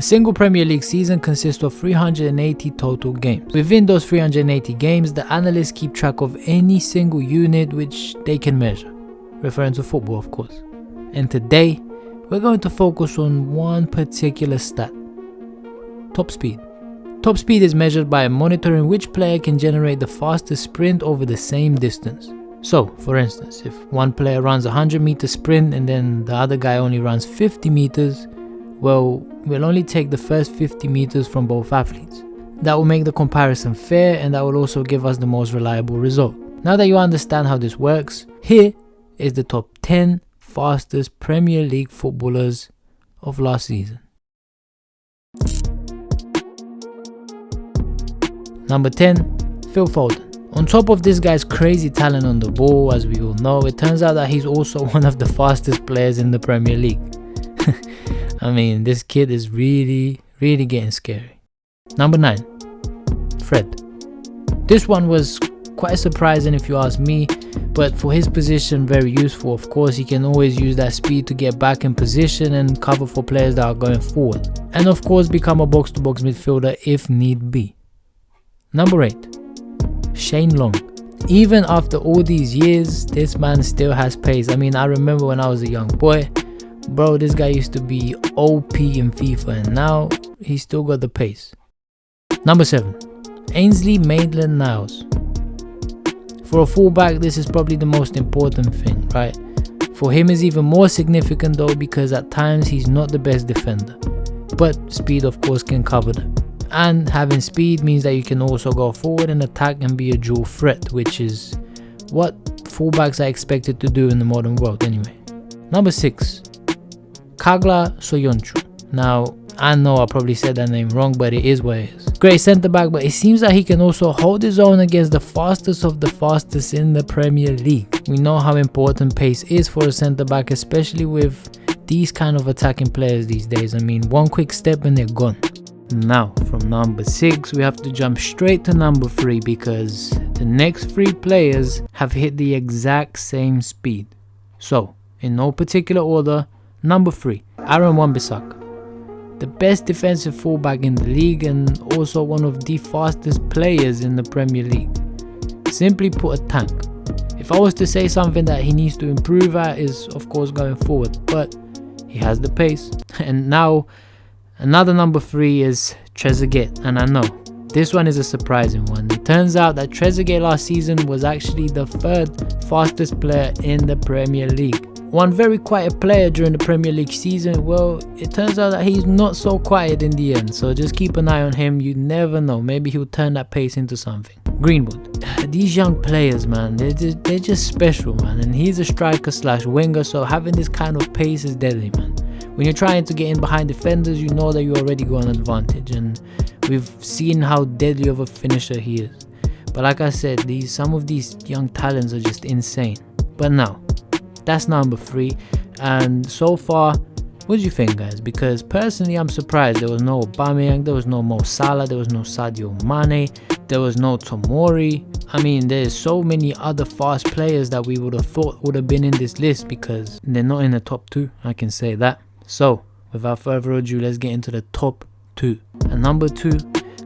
A single Premier League season consists of 380 total games. Within those 380 games, the analysts keep track of any single unit which they can measure, referring to football of course. And today, we're going to focus on one particular stat: top speed. Top speed is measured by monitoring which player can generate the fastest sprint over the same distance. So, for instance, if one player runs a 100-meter sprint and then the other guy only runs 50 meters, well, we'll only take the first 50 meters from both athletes. That will make the comparison fair, and that will also give us the most reliable result. Now that you understand how this works, here is the top 10 fastest Premier League footballers of last season. Number 10, Phil Foden. On top of this guy's crazy talent on the ball, as we all know, it turns out that he's also one of the fastest players in the Premier League. I mean, this kid is really getting scary. Number 9, Fred. This one was quite surprising if you ask me, but for his position, very useful. Of course, he can always use that speed to get back in position and cover for players that are going forward. And of course, become a box-to-box midfielder if need be. Number 8, Shane Long. Even after all these years, this man still has pace. I mean, I remember when I was a young boy, bro, this guy used to be OP in FIFA, and now he's still got the pace. Number 7, Ainsley Maitland-Niles. For a fullback, this is probably the most important thing, right? For him is even more significant though, because at times he's not the best defender, but speed of course can cover that. And having speed means that you can also go forward and attack and be a dual threat, which is what fullbacks are expected to do in the modern world anyway. Number 6, Kagla Soyuncu. Now, I know I probably said that name wrong, but it is what it is. Great centre back, but it seems that he can also hold his own against the fastest of the fastest in the Premier League. We know how important pace is for a centre back, especially with these kind of attacking players these days. I mean, one quick step and they're gone. Now, from number 6, we have to jump straight to number 3, because the next 3 players have hit the exact same speed. So, in no particular order, number 3, Aaron Wan-Bissaka. The best defensive fullback in the league and also one of the fastest players in the Premier League. Simply put, a tank. If I was to say something that he needs to improve at is of course going forward, but he has the pace. And now, another number 3 is Trezeguet, and I know this one is a surprising one. It turns out that Trezeguet last season was actually the 3rd fastest player in the Premier League. One very quiet player during the Premier League season, well, it turns out that he's not so quiet in the end, so just keep an eye on him. You never know, maybe he'll turn that pace into something. Greenwood. These young players, man, they're just special, man, and he's a striker / winger, so having this kind of pace is deadly, man. When you're trying to get in behind defenders, you know that you already got an advantage, and we've seen how deadly of a finisher he is. But like I said, some of these young talents are just insane. But now, that's number 3, and so far, what do you think, guys? Because personally, I'm surprised there was no Aubameyang, there was no Mo Salah, there was no Sadio Mane, there was no Tomori. I mean, there's so many other fast players that we would have thought would have been in this list, because they're not in the top 2, I can say that. So, without further ado, let's get into the top 2. And number 2,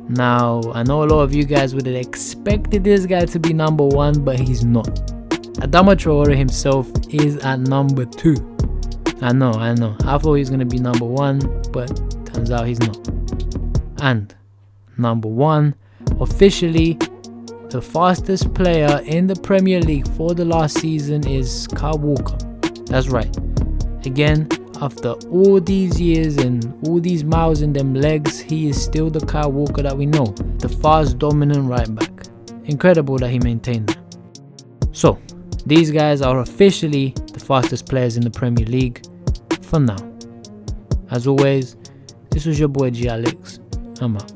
now, I know a lot of you guys would have expected this guy to be number 1, but he's not. Adama Traore himself is at number 2. I know. I thought he was going to be number 1, but turns out he's not. And number 1, officially, the fastest player in the Premier League for the last season is Kyle Walker. That's right. Again, after all these years and all these miles in them legs, he is still the Kyle Walker that we know. The fast, dominant right back. Incredible that he maintained that. So, these guys are officially the fastest players in the Premier League for now. As always, this was your boy G Alex. I'm out.